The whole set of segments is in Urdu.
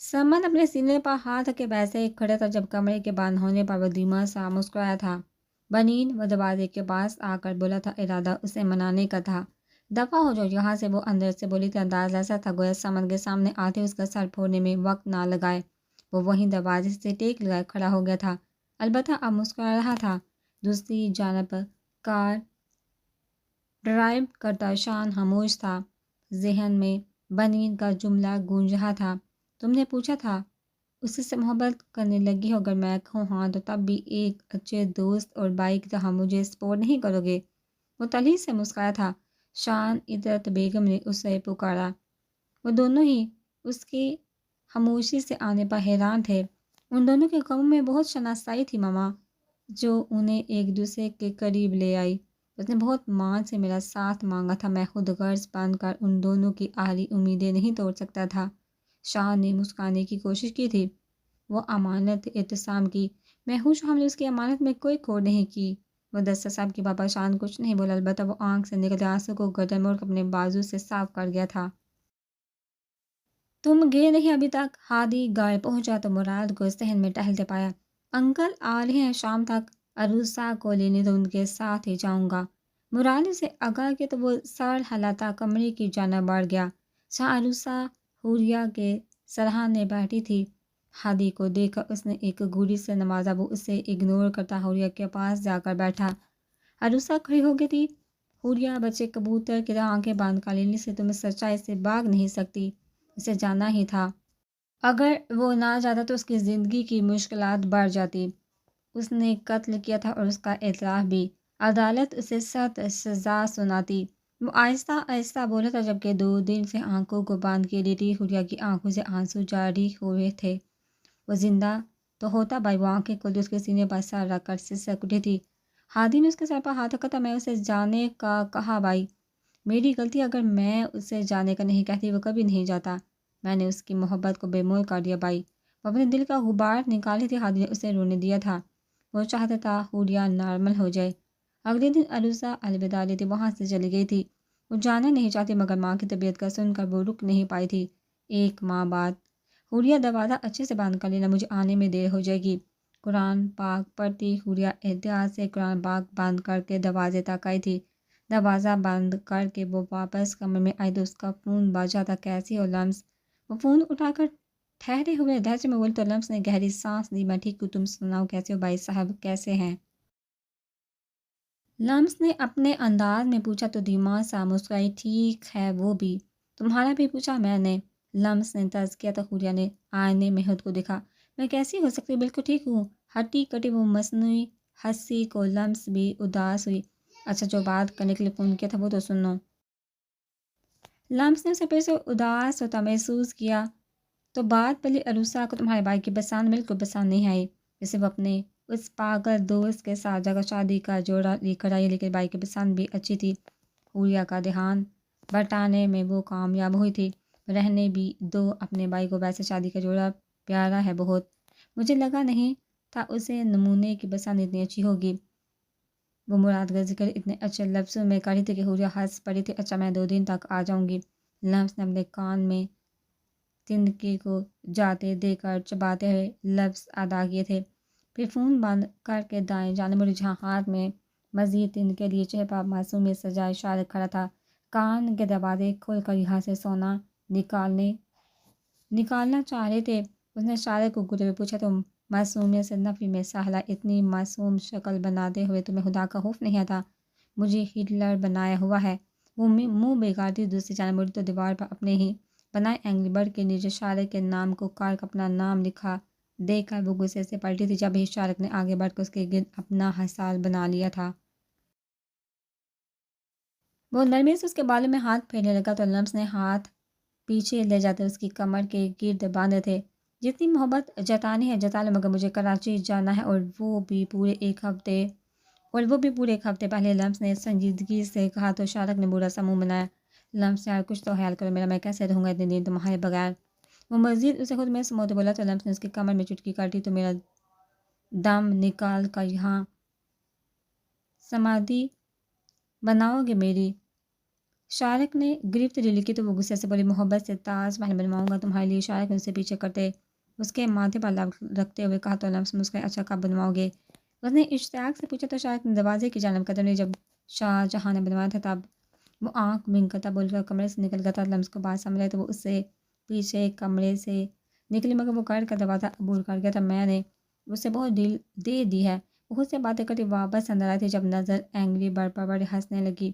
سمن اپنے سینے پر ہاتھ رکھ کے ویسے ہی کھڑا تھا جب کمرے کے بند ہونے پر وہ دھیما سا مسکرایا تھا۔ بنین وہ دروازے کے پاس آ کر بولا تھا، ارادہ اسے منانے کا تھا۔ دفع ہو جو یہاں سے، وہ اندر سے بولی تھی۔ انداز ایسا تھا گویا سمن کے سامنے آتے اس کا سر پھوڑنے میں وقت نہ لگائے۔ وہ وہیں دروازے سے ٹیک لگائے کھڑا ہو گیا تھا، البتہ اب مسکرا رہا تھا۔ دوسری جانب کار ڈرائیو کرتا شان خاموش تھا۔ ذہن میں بنین کا جملہ گونج رہا تھا، تم نے پوچھا تھا اس سے محبت کرنے لگی ہو، اگر میں کہوں ہاں تو تب بھی ایک اچھے دوست اور بھائی کی طرح مجھے سپورٹ نہیں کرو گے؟ وہ تلخی سے مسکرایا تھا۔ شان عطرت بیگم نے اسے پکارا۔ وہ دونوں ہی اس کی خاموشی سے آنے پر حیران تھے۔ ان دونوں کے قوم میں بہت شناسائی تھی ماما، جو انہیں ایک دوسرے کے قریب لے آئی۔ اس نے بہت مان سے میرا ساتھ مانگا تھا، میں خود غرض بن کر ان دونوں کی اعلی امیدیں نہیں توڑ سکتا تھا۔ شان نے مسکرانے کی کوشش کی تھی۔ وہ امانت اعتصام کی، میں خوش ہوں ہم نے اس کی امانت میں کوئی کھوٹ نہیں کی۔ مدثر صاحب کی بابا شان کچھ نہیں بولا، البتہ وہ آنکھ سے نکلتے آنسو کو گردن موڑ کر اپنے بازو سے صاف کر گیا تھا۔ تم گئے نہیں ابھی تک؟ ہادی گھر پہنچا تو مراد کو صحن میں ٹہلتے پایا۔ انکل آ رہے ہیں شام تک، عروسہ کو لینے تو ان کے ساتھ ہی جاؤں گا۔ مراد اسے آگاہ کیا تو وہ سر ہلاتا کمرے کی جانب بڑھ گیا، جہاں عروسہ حوریہ کے سرہانے بیٹھی تھی۔ ہادی کو دیکھ کر اس نے ایک گھوڑی سے نوازا، وہ اسے اگنور کرتا حوریہ کے پاس جا کر بیٹھا۔ عروسہ کھڑی ہو گئی تھی۔ حوریہ بچے کبوتر کی طرح آنکھیں باندھ کر لینے سے تم سچائی سے بھاگ نہیں سکتی، اسے جانا ہی تھا۔ اگر وہ نہ جاتا تو اس کی زندگی کی مشکلات بڑھ جاتی۔ اس نے قتل کیا تھا اور اس کا اعتراف بھی، عدالت اسے سخت سزا سناتی۔ وہ آہستہ آہستہ بولا تھا، جبکہ 2 دن سے آنکھوں کو باندھ کے لیٹی حوریہ کی آنکھوں سے آنسو جاری ہوئے تھے۔ وہ زندہ تو ہوتا بھائی، وہ آنکھیں کھولتی اس کے سینے پر سر رکھ کر سسک اٹھی تھی۔ ہادی نے اس کے سر پر ہاتھ رکھا تھا، میں اسے جانے کا کہا بھائی، میری غلطی، اگر میں اسے جانے کا نہیں کہتی وہ کبھی نہیں جاتا۔ میں نے اس کی محبت کو بے مول کر دیا بھائی، وہ اپنے دل کا غبار نکالی تھی۔ ہادی نے اسے رونے دیا تھا، وہ چاہتا تھا حوریہ نارمل ہو جائے۔ اگلے دن عروسہ الوداع لیتی وہاں سے چلی گئی تھی۔ وہ جانا نہیں چاہتی، مگر ماں کی طبیعت کا سن کر وہ رک نہیں پائی تھی۔ 1 ماہ بعد، حوریہ دروازہ اچھے سے بند کر لینا، مجھے آنے میں دیر ہو جائے گی۔ قرآن پاک پڑھتی حوریہ احتیاط سے قرآن پاک بند کر کے دروازے تک آئی تھی۔ دروازہ بند کر کے وہ واپس کمرے میں آئی تو اس کا فون بجا تھا۔ کیسی ہو لمس؟ وہ فون اٹھا کر ٹھہرے ہوئے لہجے میں بولی تو لمس نے گہری سانس لی، میں ٹھیک ہوں، تم سناؤ کیسے ہو بھائی صاحب، کیسے ہیں؟ لمس نے اپنے انداز میں پوچھا تو دھیما سا مسکرائی، ٹھیک ہے وہ بھی، تمہارا بھی پوچھا میں نے؟ لمس نے طرز کیا تو حوریہ نے آئینے میں خود کو دیکھا، میں کیسی ہو سکتی، بالکل ٹھیک ہوں۔ ہٹی کٹی وہ مصنوعی ہنسی کو لمس بھی اداس ہوئی۔ اچھا جو بات کرنے کے لیے فون کیا تھا وہ تو سنو۔ لمس نے اسے پھر سے اداس ہوتا محسوس کیا تو بات بلی، عروسہ کو تمہارے بھائی کی پسند بالکل پسند نہیں آئی، جسے وہ اپنے اس پاگل دوست کے ساتھ جگہ شادی کا جوڑا لے کر آئی، لیکن بھائی کی پسند بھی اچھی تھی۔ حوریہ کا دھیان بٹانے میں وہ کامیاب ہوئی تھی، رہنے بھی دو اپنے بھائی کو، ویسے شادی کا جوڑا پیارا ہے بہت، مجھے لگا نہیں تھا اسے نمونے کی پسند اتنی اچھی ہوگی۔ وہ مراد کا ذکر اتنے اچھے لفظوں میں کر رہی تھی کہ حوریہ ہنس پڑی تھی۔ اچھا میں 2 دن تک آ جاؤں گی، لمس نے اپنے کان میں تنکے کو جاتے دے کر چباتے ہوئے لفظ ادا کیے تھے، پھر فون بند کر کے دائیں جانب مڑی، جہاں ہاتھ میں مزید تنکے لیے چہرے پر معصومیت سجائے شارق کھڑا تھا۔ کان کے دروازے کھول کر یہاں سے سونا نکالنا چاہ رہے تھے، اس نے شارق کو گھورتے ہوئے پوچھا، تم معصومیت سے نفی میں سہلا، اتنی معصوم شکل بناتے ہوئے تمہیں خدا کا خوف نہیں آتا؟ مجھے ہٹلر بنایا ہوا ہے؟ وہ منہ بگاڑتی دوسری جانب مڑی تو دیوار پر اپنے ہی بنائے اینگری برڈ کے نیچے شارق کے نام کو کاٹ کر اپنا نام لکھا دیکھ کر وہ غصے سے پلٹی تھی، جب ہی شارق نے آگے بڑھ کر اس کے گرد اپنا حصار بنا لیا تھا۔ وہ نرمی سے اس کے بالوں میں ہاتھ پھیرنے لگا تو لمس نے ہاتھ پیچھے لے جاتے اس کی کمر کے گرد باندھے تھے۔ جتنی محبت جتانی ہے جتا لو، مگر مجھے کراچی جانا ہے، اور وہ بھی پورے ایک ہفتے پہلے، لمس نے سنجیدگی سے کہا تو شارق نے برا سا منہ بنایا۔ لمس یار کچھ تو خیال کرو میرا، میں کیسے رہوں گا اتنے دن تمہارے بغیر؟ وہ مزید اسے خود میں سموتے بولا تو لمس نے اس کی کمر میں چٹکی کاٹی تو میرا دم نکال کر یہاں سمادھی بناؤ گے میری؟ شارق نے گرفت ڈیلی کی تو وہ غصے سے بولی، محبت سے تاج محل بنواؤں گا تمہارے لیے۔ شارق نے اسے پیچھے کرتے اس کے ماتھے پر لب رکھتے ہوئے کہا تو لمس مسکرائے، اچھا کب بنواؤ گے؟ اس نے اشتیاق سے پوچھا تو شارق نے دروازے کی جانب قدم لی۔ جب شاہ جہاں نے بنوایا تھا تب وہ آنکھ بلند کرتا بول کر کمرے سے نکل گیا تھا۔ لمس کو بات سمجھ آئی تو وہ اس سے پیچھے کمرے سے نکلی، مگر وہ گھر کا دروازہ عبور کر گیا تھا۔ میں نے اسے بہت ڈیل دے دی ہے۔ وہ خود سے باتیں کرتی واپس اندر آئی تھی جب نظر اینگری برڈ پر بڑی ہنسنے لگی۔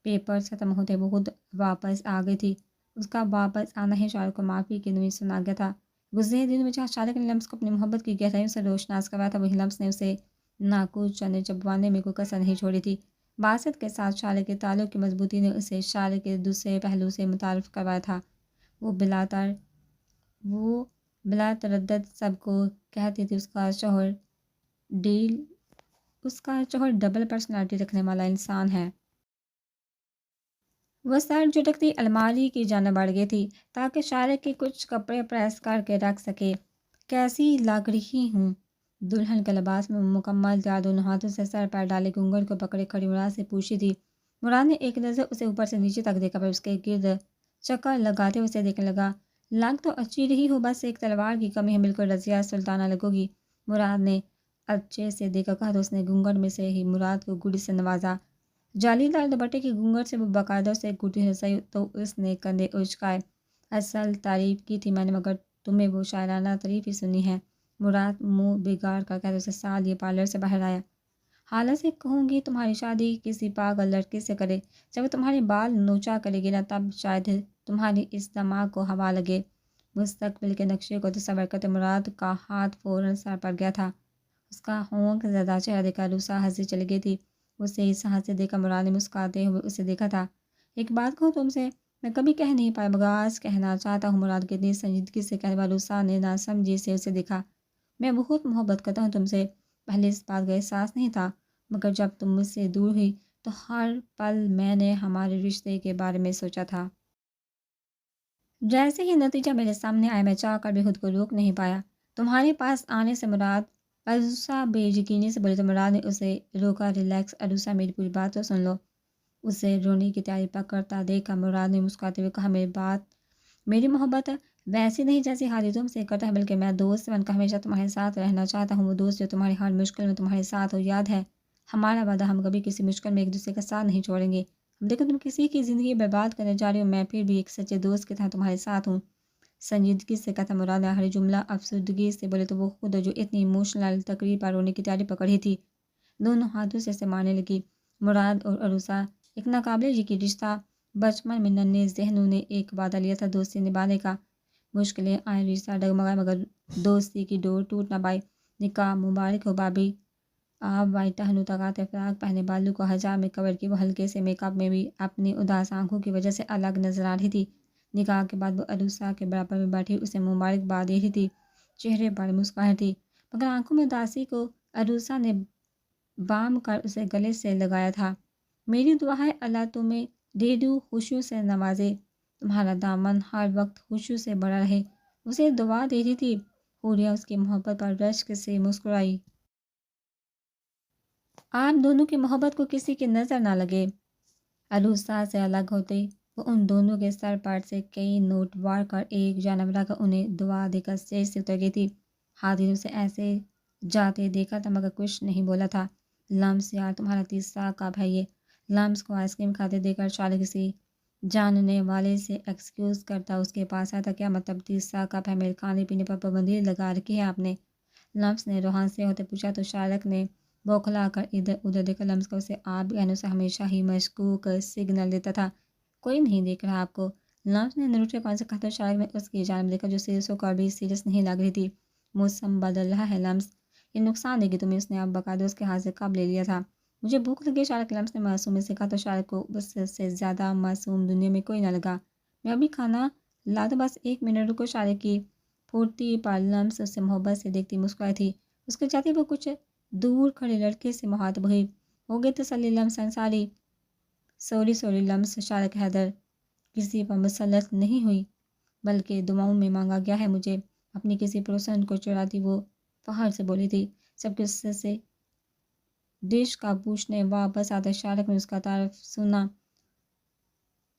پیپر ختم ہوتے وہ خود واپس آ گئی تھی۔ اس کا واپس آنا ہی شارق کو معافی کی نوید سنا گیا تھا۔ گزرے دنوں میں جہاں شارق نے لمس کو اپنی محبت کی گہرائیوں سے روشناس کروایا تھا، وہی لمس نے اسے ناکوچ چنے چبوانے میں کوئی کسر نہیں چھوڑی تھی۔ باسط کے ساتھ شارق کے تعلق کی مضبوطی نے اسے شارق کے دوسرے پہلو سے متعارف کروایا تھا۔ وہ بلا تردد سب کو کہتی تھی اس کا شوہر ڈبل پرسنالٹی رکھنے والا انسان ہے۔ وہ سر جھٹکتی الماری کی جانب بڑھ گئی تھی تاکہ شارق کے کچھ کپڑے پریس کر کے رکھ سکے۔ کیسی لگ رہی ہوں؟ دلہن کے لباس میں مکمل تیار، دونوں ہاتھوں سے سر پر ڈالے گھونگھٹ کو پکڑے کھڑی مراد سے پوچھی تھی۔ مراد نے ایک نظر اسے اوپر سے نیچے تک دیکھا، پھر اس کے گرد چکر لگاتے اسے دیکھنے لگا۔ لگ تو اچھی رہی ہو، بس ایک تلوار کی کمی ہے، بالکل رضیہ سلطانہ لگو گی۔ مراد نے اچھے سے دیکھا کہا تو اس نے گھونگھٹ میں سے ہی مراد کو گھڑی سے نوازا۔ جالی دار دوپٹے کی گھونگھٹ سے وہ باقاعدہ سے گھٹی رسائی تو اس نے کندھے اچکائے۔ اصل تعریف کی تھی میں نے، مگر تمہیں وہ شاعرانہ تعریف ہی سنی ہے۔ مراد منہ بگاڑ کر کہتے اسے سال یہ پارلر سے باہر آیا۔ حالت سے کہوں گی تمہاری شادی کسی پاگل لڑکے سے کرے، جب وہ تمہارے بال نوچا کرے گی نا، تب شاید تمہاری اس دماغ کو ہوا لگے۔ مستقبل کے نقشے کو تصور کرتے مراد کا ہاتھ فوراً سر پر گیا تھا۔ اس کا ہونک زدہ چہرہ دیکھا روسا ہنسی چلی گئی تھی۔ اسے اس ہنستے دیکھا مراد نے مسکراتے ہوئے اسے دیکھا تھا۔ ایک بات کہوں تم سے، میں کبھی کہہ نہیں پایا مگر آج کہنا چاہتا ہوں۔ مراد کتنی سنجیدگی سے کہنے والا روسا نے ناسمجھی سے اسے دیکھا۔ میں بہت محبت کرتا ہوں تم سے، پہلے اس بات کا احساس نہیں تھا، مگر جب تم مجھ سے دور ہوئی تو ہر پل میں نے ہمارے رشتے کے بارے میں سوچا تھا۔ جیسے ہی نتیجہ میرے سامنے آیا میں چاہ کر بھی خود کو روک نہیں پایا۔ تمہارے پاس آنے سے مراد، عروسہ بے یقینی سے بولی تو مراد نے اسے روکا۔ ریلیکس عروسہ، میری پوری بات تو سن لو۔ اسے رونے کی تیاری پکڑتا دیکھا مراد نے مسکراتے ہوئے کہا، میری محبت ویسی نہیں جیسی حاجی تم سے کرتا ہے، بلکہ میں دوست بن کر ہمیشہ تمہارے ساتھ رہنا چاہتا ہوں، وہ دوست جو تمہاری ہر مشکل میں تمہارے ساتھ ہو۔ یاد ہے ہمارا وعدہ، ہم کبھی کسی مشکل میں ایک دوسرے کا ساتھ نہیں چھوڑیں گے۔ اب دیکھو تم کسی کی زندگی برباد کرنے جا رہی ہو، میں پھر بھی ایک سچے دوست کی طرح تمہارے ساتھ ہوں، سنجیدگی سے کہتا مراد نے آخری جملہ۔ افسردگی سے بولے تو وہ خود جو اتنی ایموشنل تقریر پر رونے کی تیاری پکڑی تھی، دونوں ہاتھوں سے اسے مارنے لگی۔ مراد اور عروسہ ایک ناقابل یقین رشتہ، بچپن میں ننھے ذہنوں نے ایک وعدہ لیا تھا دوستی نبھانے کا۔ مشکلیں آئیں، رشتہ ڈگمگایا، مگر دوستی کی ڈور ٹوٹ نہ پائی۔ نکاح مبارک ہو بھابھی۔ آپ وائٹ ٹہنوں تکاتے فراق پہنے، بالوں کو حجاب میں کور کی، وہ ہلکے سے میک اپ میں بھی اپنی اداس آنکھوں کی وجہ سے الگ نظر آ رہی تھی۔ نکاح کے بعد وہ عروسہ کے برابر میں بیٹھی اسے مبارکباد دے رہی تھی، چہرے پر مسکراہٹ تھی، مگر آنکھوں میں اداسی کو عروسہ نے بام کر اسے گلے سے لگایا تھا۔ میری دعا ہے اللہ تمہیں ڈھیروں خوشیوں سے نوازے، تمہارا دامن ہر وقت خوشیوں سے بڑا رہے، اسے دعا دے رہی تھی۔ حوریہ اس کی محبت پر رشک سے مسکرائی۔ آپ دونوں کی محبت کو کسی کی نظر نہ لگے۔ عروسہ سے الگ ہوتے وہ ان دونوں کے سر پر سے کئی نوٹ وار کر ایک جانب رکھ کر انہیں دعا دے کر اسٹیج سے اتر گئی تھی۔ حاضرین اسے ایسے جاتے دیکھا تھا مگر کچھ نہیں بولا تھا۔ لمس یار تمہارا تیسرا کب ہے یہ؟ لمس کو آئس کریم کھاتے دیکھ کر شارق کسی جاننے والے سے ایکسکیوز کرتا اس کے پاس آیا تھا۔ کیا مطلب تیسرا کب ہے؟ میرے کھانے پینے پر پابندی لگا رکھی ہے آپ نے؟ لمس نے روحان سے ہوتے پوچھا تو شارق نے بوکھلا کر ادھر ادھر دیکھا۔ لمس کا اسے آپ کہنے سے ہمیشہ ہی مشکوک سگنل دیتا تھا۔ کوئی نہیں دیکھ رہا آپ کو؟ لمس نے نروٹے پن سے کہا تو شارق نے اس کی جانب دیکھا جو سیریس ہو کر بھی سیریس نہیں لگ رہی تھی۔ موسم بدل رہا ہے لمس، یہ نقصان دے گی تمہیں، اس نے اب باقاعدہ اس کے ہاتھ سے کب لے لیا تھا۔ مجھے بھوک لگی شارق، لمس نے معصومی سے کہا تو شارق کو اس سے زیادہ معصوم دنیا میں کوئی نہ لگا۔ میں ابھی کھانا لا دوں، بس ایک منٹ رکو۔ شارق کی پھرتی پر لمس اس سے محبت سے دیکھتی مسکرائی تھی۔ اس کے جاتے وہ کچھ دور کھڑے لڑکے سے مخاطب ہوئی۔ ہو گئی تسلی لمس انصاری؟ سوری لمس، شارق حیدر کسی پر مسلط نہیں ہوئی، بلکہ دعاؤں میں مانگا گیا ہے مجھے اپنی کسی پروسن کو چراتی وہ فخر سے بولی تھی۔ سب کے غصے سے ڈش کا پوچھنے واپس آتا شارق نے اس کا تعارف سنا۔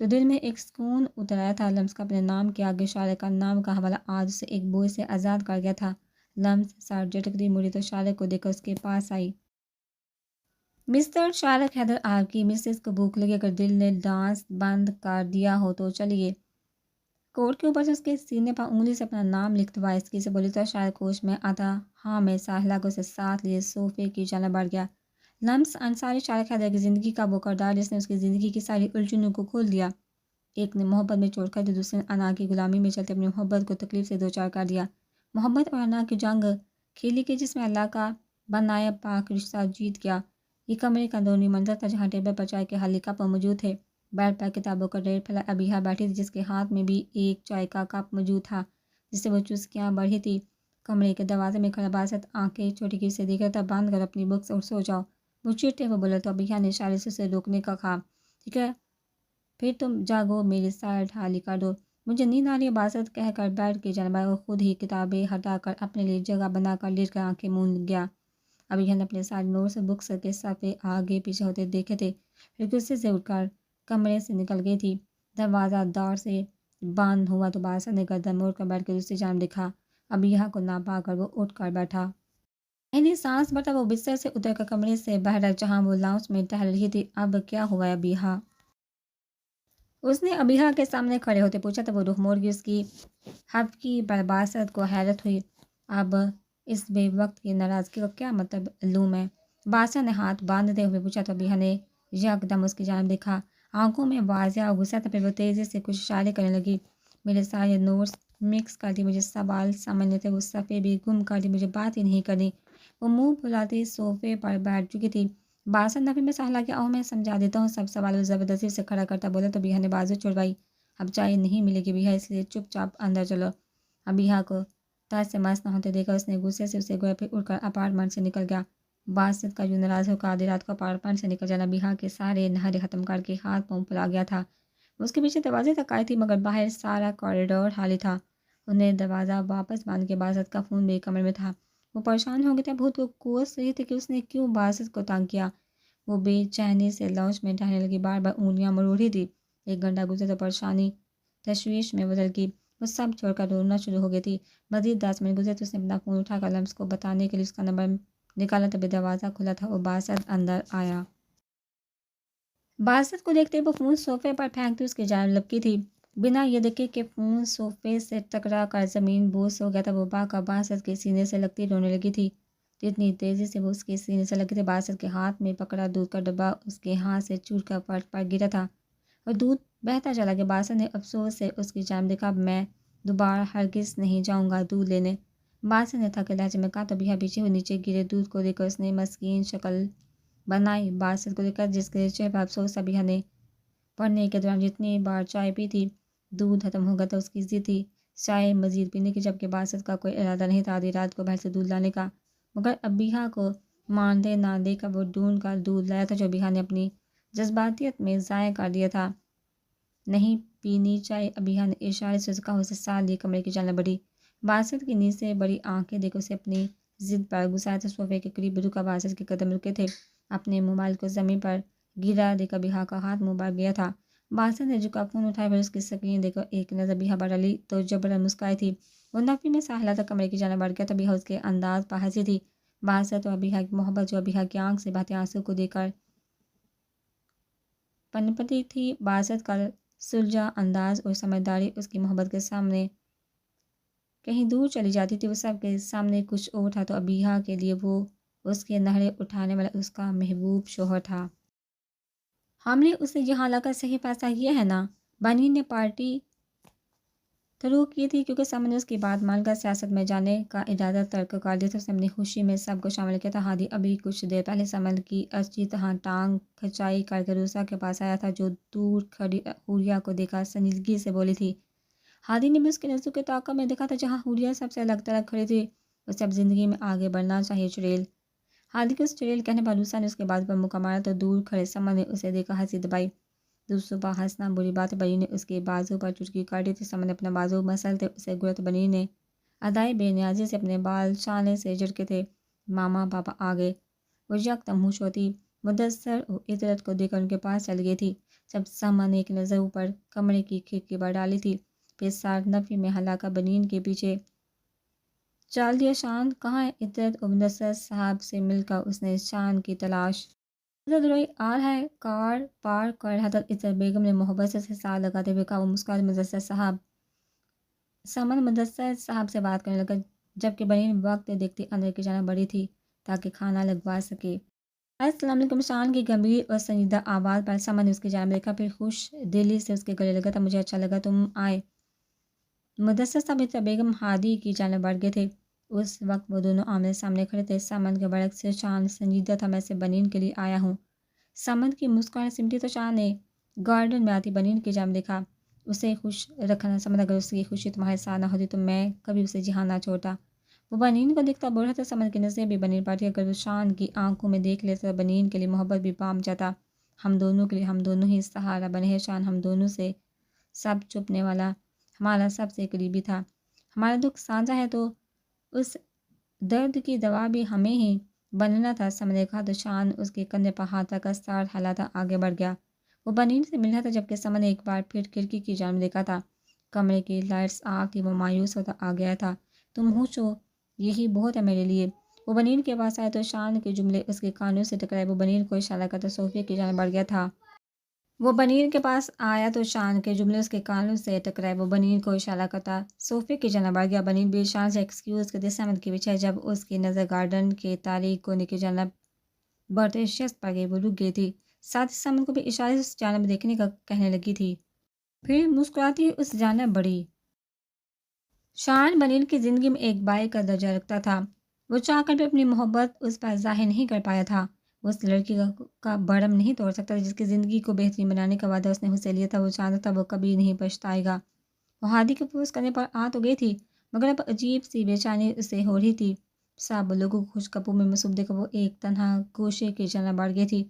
تو دل میں ایک سکون اتر آیا تھا۔ لمس کا اپنے نام کے آگے شارق کا نام کا حوالہ آج اسے ایک بوجھ سے آزاد کر گیا تھا۔ لمس سر جھٹکتی مڑی تو شارق کو دیکھ کر اس کے پاس آئی۔ مسٹر شارق حیدر، آپ کی مسز کو بھوک لگی، اگر دل نے ڈانس بند کر دیا ہو تو چلیے۔ کوٹ کے اوپر سے اس کے سینے پر انگلی سے اپنا نام لکھتوا اس کی سے بولی تو شارق ہوش میں آتا ہاں میں ساحلہ کو اسے ساتھ لیے صوفے کی جانب بڑھ گیا۔ لمس انصاری شارق حیدر کی زندگی کا وہ کردار جس نے اس کی زندگی کی ساری الجھنوں کو کھول دیا۔ ایک نے محبت میں چھوڑ کر تو دوسرے نے انا کی غلامی میں چلتے اپنی محبت کو تکلیف سے دوچار کر دیا۔ محبت اور انا کی جنگ کھیلی کے جس میں اللہ کا بنایا پاک رشتہ جیت گیا۔ یہ کمرے کا اندرونی منظر تھا جہاں ٹیبل پر چائے کے خالی کپ موجود تھے۔ بیڈ پر کتابوں کا ڈھیر پھیلا ابیحا بیٹھی تھی جس کے ہاتھ میں بھی ایک چائے کا کپ موجود تھا جس سے وہ چسکیاں بڑھی تھی۔ کمرے کے دروازے میں کھڑا باسط آنکھیں چھوٹی کی سے دیکھ رہا تھا۔ بند کر اپنی بکس اور سو جاؤ، وہ چٹے وہ بولا تو ابیحا نے اشارے سے اسے روکنے کا کہا۔ ٹھیک ہے پھر تم جاگو، میری سائڈ خالی کر دو، مجھے نیند آ رہی ہے، باسط کہہ کر بیڈ کی جانب آیا اور خود ہی کتابیں ہٹا کر اپنے لیے جگہ بنا کر لیٹ کر آنکھیں مون گیا۔ ابیحا نے اپنے سارے نوٹس بکس کے صفحے آگے پیچھے ہوتے دیکھے تھے، پھر غصے سے اٹھ کر کمرے سے نکل گئی تھی۔ دروازہ دار سے بند ہوا تو باسط نے گردن موڑ کر بیٹھ کے دوسری جانب دیکھا۔ ابیحا کو نہ پا کر وہ اٹھ کر بیٹھا۔ پہلی سانس بھرتا وہ بستر سے اتر کر کمرے سے باہر آئی جہاں وہ لاؤنج میں ٹہل رہی تھی۔ اب کیا ہوا ہے ابیحا؟ اس نے ابیحا کے سامنے کھڑے ہوتے پوچھا تو وہ رخ موڑ گئی۔ اس کی حبکی پر باسط کو حیرت ہوئی۔ اب اس بے وقت کی ناراضگی کا کیا مطلب لوں میں؟ باسط نے ہاتھ باندھتے ہوئے پوچھا تو ابیحا نے یکدم اس کی جانب دیکھا۔ آنکھوں میں واضح اور غصہ تھا، پھر وہ تیزی سے کچھ اشارے کرنے لگی۔ میرے سارے نوٹس مکس کر دی، مجھے سوال سمجھنے تھے، وہ صفحے بھی گم کر دی، مجھے بات ہی نہیں کرنی۔ وہ منہ پھلاتی صوفے پر بیٹھ چکی تھی۔ باسط نفی میں سہلا کہ میں سمجھا دیتا ہوں سب سوال، وہ زبردستی سے کھڑا کرتا بولا تو ابیحا نے بازو چھڑوائی۔ اب چائے نہیں ملے گی ابیحا، اس لیے چپ چاپ اندر چلو۔ ابیحا کو تاج سے مس نہ ہوتے دیکھا اس نے غصے سے اسے گویا، پھر اٹھ کر اپارٹمنٹ سے نکل گیا۔ باسط کا یوں ناراض ہو کر آدھی رات کو اپارٹمنٹ سے نکل جانا ابیحا کے سارے نہرے ختم کر کے ہاتھ پاؤں پھلا گیا تھا۔ وہ اس کے پیچھے دروازے تک آئی تھی مگر باہر سارا کوریڈور خالی تھا۔ انہیں دروازہ واپس باندھ کے باسط کا فون بھی کمرے میں تھا۔ وہ پریشان ہو گئے تھے، بہت کو کوس رہی تھی کہ اس نے کیوں باسط کو تنگ کیا۔ وہ بے چینی سے لاؤنج میں ٹہلنے لگی، بار بار انگلیاں مروڑ رہی تھی۔ ایک گھنٹہ گزرے تو پریشانی تشویش میں بدل گئی، وہ سب چھوڑ کر رونا شروع ہو گئی تھی۔ مزید 10 منٹ گزرے تو اس نے اپنا فون اٹھا کر لمس کو بتانے کے لیے اس کا نمبر نکالا، تبھی دروازہ کھلا تھا اور باسط اندر آیا۔ باسط کو دیکھتے وہ فون صوفے پر پھینکتی اس کی جانب لپکی تھی۔ بنا یہ دیکھے کہ فون صوفے سے ٹکرا کر زمین بوس ہو گیا تھا، وہ با کر باسط کے سینے سے لگتی رونے لگی تھی۔ اتنی تیزی سے وہ اس کے سینے سے لگی تھی، باسط کے ہاتھ میں پکڑا دودھ کا ڈبہ اس کے ہاتھ سے چھوٹ کر فرش پر گرا تھا اور دودھ بہتا چلا گیا۔ باسط نے افسوس سے اس کی جانب دیکھا۔ اب میں دوبارہ ہرگز نہیں جاؤں گا دودھ لینے، باسط نے تھکے لہجے میں کہا تو ابیحا پیچھے ہوئی نیچے گرے دودھ کو دیکھ کر اس نے مسکین شکل بنائی۔ باسط کو دیکھ کر جس کے چہرے پر افسوس تھا، ابیحا نے پڑھنے کے دوران جتنی بار چائے پی تھی دودھ ختم ہو گیا تھا، اس کی ضد تھی چائے مزید پینے کی، جبکہ باسط کا کوئی ارادہ نہیں تھا آدھی رات کو باہر سے دودھ لانے کا، مگر ابیحا کو مانتے نہ دیکھ کر وہ ڈھونڈ کر دودھ لایا تھا جو ابیحا نے اپنی جذباتیت میں ضائع کر دیا تھا۔ نہیں پینی چائے، ابیحا نے اشارے سے کہا، اسے ساتھ لیے کمرے کی جانب بڑھی۔ باسط کی نیند سے بڑی آنکھیں دیکھ اسے اپنی ضد پر غصہ تھا۔ صوفے کے قریب رکا باسط کے قدم رکے تھے، اپنے موبائل کو زمین پر گرا دیکھ ابیحا کا ہاتھ منہ پر گیا تھا۔ باسط نے جھکا فون اٹھایا، پھر اس کی سکرین دیکھ کر ایک نظر ابیحا پر ڈالی تو جبرن مسکرائی تھی۔ وہ نفی میں سہلا تھا کمرے کی جانب بڑھ گیا تو ابیحا اس کے انداز پر ہنسی تھی۔ باسط اور ابیحا کی محبت جو ابیحا کی آنکھ سے بہتے آنسو کو دیکھ کر پنپتی تھی، باسط کا سلجھا انداز اور سمجھداری اس کی محبت کے سامنے کہیں دور چلی جاتی تھی۔ وہ سب کے سامنے کچھ اور تھا تو ابیحا کے لیے وہ اس کے نہرے اٹھانے والا اس کا محبوب شوہر تھا۔ ہم نے اسے یہاں لا کر صحیح فیصلہ کیا ہے نا؟ بنی نے پارٹی شروع کی تھی کیونکہ سمن نے اس کی بات مان کر سیاست میں جانے کا ارادہ ترک کر دیا تھا۔ اس نے اپنی خوشی میں سب کو شامل کیا تھا۔ ہادی ابھی کچھ دیر پہلے سمن کی اچھی طرح ٹانگ کھنچائی کر کے روسا کے پاس آیا تھا جو دور کھڑی حوریہ کو دیکھا سنجیدگی سے بولی تھی۔ ہادی نے بھی اس کے نزدیک کے طاقت میں دیکھا تھا جہاں حوریہ سب سے الگ تھلگ کھڑی تھی۔ اسے اب زندگی میں آگے بڑھنا چاہیے چڑیل۔ ہادی کے اس چڑیل کہنے پر روسا نے اس کے بازو پر مکہ مارا تو دور کھڑے سمن نے اسے دیکھا ہنسی دبائی۔ دوسروں پر ہنسنا بری بات ہے، بنی نے اس کے بازو پر چٹکی کاٹی تھی۔ سمن نے اپنا بازو مسلتے اسے گرا، بنی نے ادائی بے نیازی سے اپنے بال چھانے سے جھٹکے تھے۔ ماما پاپا آ گئے۔ وہ یکدم ہوش ہوتی مدثر اور عطرت کو دیکھ کر ان کے پاس چل گئی تھی۔ جب سمن ایک نظر اوپر کمرے کی کھڑکی پر ڈالی تھی، پھر سار نفی میں ہلاکا بنین کے پیچھے چال دیا۔ شان کہاں ہے؟ عطرت اور مدثر صاحب سے مل کر اس نے شان کی تلاش۔ عطرت روئی آ رہا ہے، کار پارک کر رہا تھا۔ عطرت بیگم نے محبت سے سال لگاتے ہوئے کہا۔ وہ مسکراتے مدثر صاحب۔ سمن مدثر صاحب سے بات کرنے لگا، جبکہ بنین وقت دیکھتی اندر کی جانب بڑھی تھی تاکہ کھانا لگوا سکے۔ السلام علیکم۔ شان کی گمبھیر اور سنجیدہ آواز پر سمن نے اس کی جانب دیکھا، پھر خوش دلی سے اس کے گلے لگا تھا۔ مجھے اچھا لگا تم آئے۔ مدثر صاحب عطرت بیگم ہادی کی جانب بڑھ گئے تھے۔ اس وقت وہ دونوں آمنے سامنے کھڑے تھے۔ سمن کے برعکس شان سنجیدہ تھا۔ میں صرف بنین کے لیے آیا ہوں۔ سمن کی مسکراہٹ سمٹی تو شان نے گارڈن میں آتی بنین کی جانب دیکھا۔ اسے خوش رکھنا سمجھ، اگر اس کی خوشی تمہارے ساتھ نہ ہوتی تو میں کبھی اسے جہاں نہ چھوڑتا۔ وہ بنین کو دیکھتا بول رہا تھا۔ سمن کی نظریں بھی بنین پر تھی۔ اگر وہ شان کی آنکھوں میں دیکھ لیتا تو بنین کے لیے محبت بھی پام جاتا۔ ہم دونوں کے لیے ہم دونوں ہی سہارا بنے ہیں شان، ہم دونوں سے سب چھپنے والا ہمارا سب سے قریبی تھا۔ ہمارا دکھ سانجھا ہے تو اس درد کی دوا بھی ہمیں ہی بننا تھا۔ سمن نے کہا تو شان اس کے کندھے پر ہاتھ رکھ کر سار ہلاتا آگے بڑھ گیا۔ وہ بنین سے مل رہا تھا، جبکہ سمن نے ایک بار پھر کھڑکی کی جانب دیکھا تھا۔ کمرے کی لائٹس آف تھی۔ وہ مایوس ہوتا آ گیا تھا۔ تم ہوش ہو، یہی بہت ہے میرے لیے۔ وہ بنین کے پاس آیا تو شان کے جملے اس کے کانوں سے ٹکرائے۔ وہ بنین کو اشارہ کرتا صوفے کی جانب بڑھ گیا تھا۔ وہ بنین کے پاس آیا تو شان کے جملے اس کے کانوں سے ٹکرائے۔ وہ بنین کو اشارہ کرتا صوفے کی جانب بڑھ گیا۔ بنین بھی شان سے ایکسکیوز کرتے سمن کے پیچھے جب اس کی نظر گارڈن کے تاریک کونے کی جانب بڑھتے شخص پر گئی۔ وہ رک گئی تھی، ساتھ ہی سمن کو بھی اشارے سے اس جانب دیکھنے کا کہنے لگی تھی۔ پھر مسکراتی اس جانب بڑھی۔ شان بنین کی زندگی میں ایک بائی کا درجہ رکھتا تھا۔ وہ چاہ کر بھی اپنی محبت اس پر ظاہر نہیں کر پایا تھا۔ وہ اس لڑکی کا بھرم نہیں توڑ سکتا تھا جس کی زندگی کو بہترین بنانے کا وعدہ اس نے اس سے لیا تھا۔ وہ جانتا تھا وہ کبھی نہیں پچھتائے گا۔ وہ ہادی کے پروز کرنے پر آ تو گئی تھی، مگر اب عجیب سی بے چینی اسے ہو رہی تھی۔ سب لوگوں کو خوش کپو میں مصروف دیکھ کر وہ ایک تنہا گوشے کی جانب بڑھ گئی تھی۔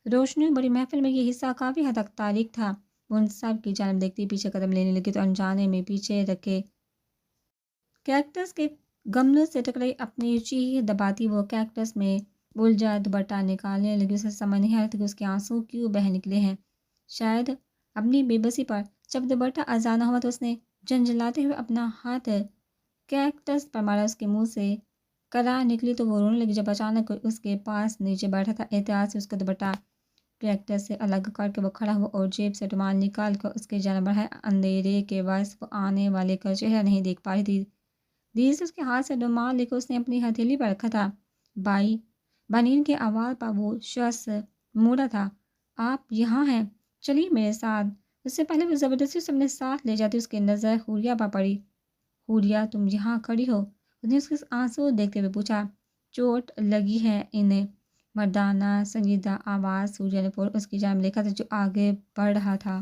روشنی بڑی محفل میں یہ حصہ کافی حد تک تاریک تھا۔ وہ ان سب کی جانب دیکھتی پیچھے قدم لینے لگی تو انجانے میں پیچھے رکھے کیکٹس کے گملوں سے ٹکرائی۔ اپنی چیخ دباتی وہ کیکٹس میں الجھا دوپٹہ نکالنے لگی۔ اسے سمجھ نہیں آ رہا تھا کہ اس کے آنسو کیوں بہہ نکلے ہیں، شاید اپنی بے بسی پر۔ جب دوپٹہ آزاد نہ ہوا تو اس نے جھنجھلاتے ہوئے اپنا ہاتھ کیکٹس پر مارا۔ اس کے منہ سے کرار نکلی تو وہ رونے لگی جب اچانک کوئی اس کے پاس نیچے بیٹھا تھا۔ احتیاط سے اس کا دوپٹہ کیکٹس سے الگ کر کے وہ کھڑا ہوا اور جیب سے رومال نکال کر اس کے جانب بڑھایا۔ اندھیرے کے باعث وہ آنے والے کا چہرہ نہیں دیکھ پا رہی تھی۔ دھیرے سے اس کے ہاتھ سے رومال لے کر اس نے اپنی ہتھیلی پر رکھا تھا۔ بائی، بنین کے آواز پر وہ شخص موڑا تھا۔ آپ یہاں ہیں، چلیے میرے ساتھ۔ اس سے پہلے وہ زبردستی اسے اپنے ساتھ لے جاتی اس کی نظر حوریہ پر پڑی۔ حوریہ، تم یہاں کھڑی ہو؟ اس نے اس کے آنسو دیکھتے ہوئے پوچھا۔ چوٹ لگی ہے انہیں؟ مردانہ سنجیدہ آواز حوریہ نے فوراً اس کی جانب دیکھا تھا جو آگے بڑھ رہا تھا۔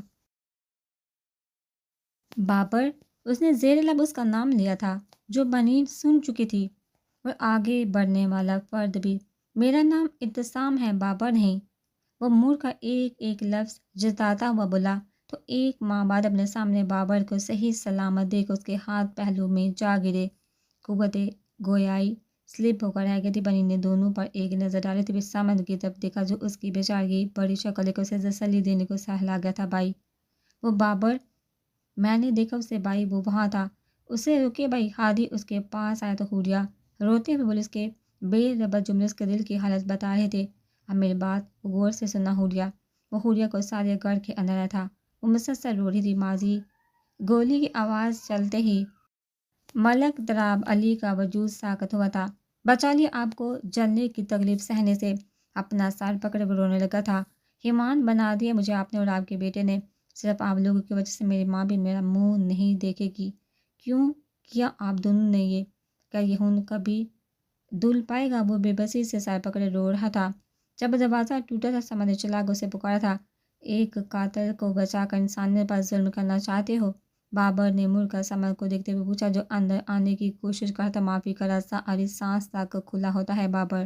بابر، اس نے زیر لب اس کا نام لیا تھا جو بنین سن چکی تھی، اور آگے بڑھنے والا فرد بھی۔ میرا نام ابتسام ہے، بابر نہیں۔ وہ مڑ کر ایک ایک لفظ جتاتا ہوا بولا تو ایک ماہ بعد اپنے سامنے بابر کو صحیح سلامت دیکھ اس کے ہاتھ پہلو میں جا گرے۔ قوت گویائی سلپ ہو کر رہ گئی تھی۔ بنین نے دونوں پر ایک نظر ڈالی تو پھر سمن کی طرف دیکھا جو اس کی بیچارگی بڑی شکل لے کر اسے تسلی دینے کو سہلا گیا تھا۔ بائی، وہ بابر، میں نے دیکھا اسے بائی، وہ وہاں تھا۔ اسے روکے بائی۔ ہادی اس کے پاس آیا تو حوریہ روتے ہوئے بولے۔ اس کے بے ربط جملے اس کے دل کی حالت بتا رہے تھے۔ اب میری بات غور سے سننا حوریہ۔ وہ حوریہ کو سارے گھر کے اندر آیا تھا۔ وہ مسلسل رو رہی تھی۔ ماضی گولی کی آواز چلتے ہی ملک تراب علی کا وجود ساکت ہوا تھا۔ بچا لیا آپ کو جلنے کی تکلیف سہنے سے۔ اپنا سر پکڑے وہ رونے لگا تھا۔ حیوان بنا دیا مجھے آپ نے اور آپ کے بیٹے نے۔ صرف آپ لوگوں کی وجہ سے میری ماں بھی میرا منہ نہیں دیکھے گی۔ کیوں کیا آپ دونوں نے یہ؟ کیا یہ خون کبھی دھل پائے گا؟ وہ بے بسی سے سر پکڑے رو رہا تھا۔ جب دروازہ ٹوٹا تھا سمن نے چلا کر اسے پکارا تھا۔ ایک قاتل کو بچا کر انسانیت پر ظلم کرنا چاہتے ہو؟ بابر نے مڑ کر سمن کو دیکھتے ہوئے پوچھا جو اندر آنے کی کوشش کرتا تھا۔ معافی کا راستہ آری سانس تک کھلا ہوتا ہے بابر،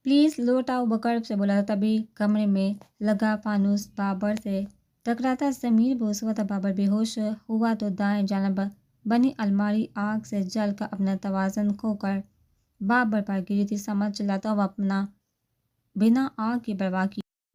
پلیز لوٹ آؤ، وہ کرب سے بولا تھا۔ تبھی کمرے میں لگا فانوس بابر سے ٹکراتا زمین بوس ہوا تھا۔ بابر بے ہوش ہوا تو دائیں جانب بنی الماری آگ سے جل کر اپنا توازن کھو کر بابر پر گری تھی۔ سمن چلاتا ہوا اپنا بنا آگ کی پرواہ کی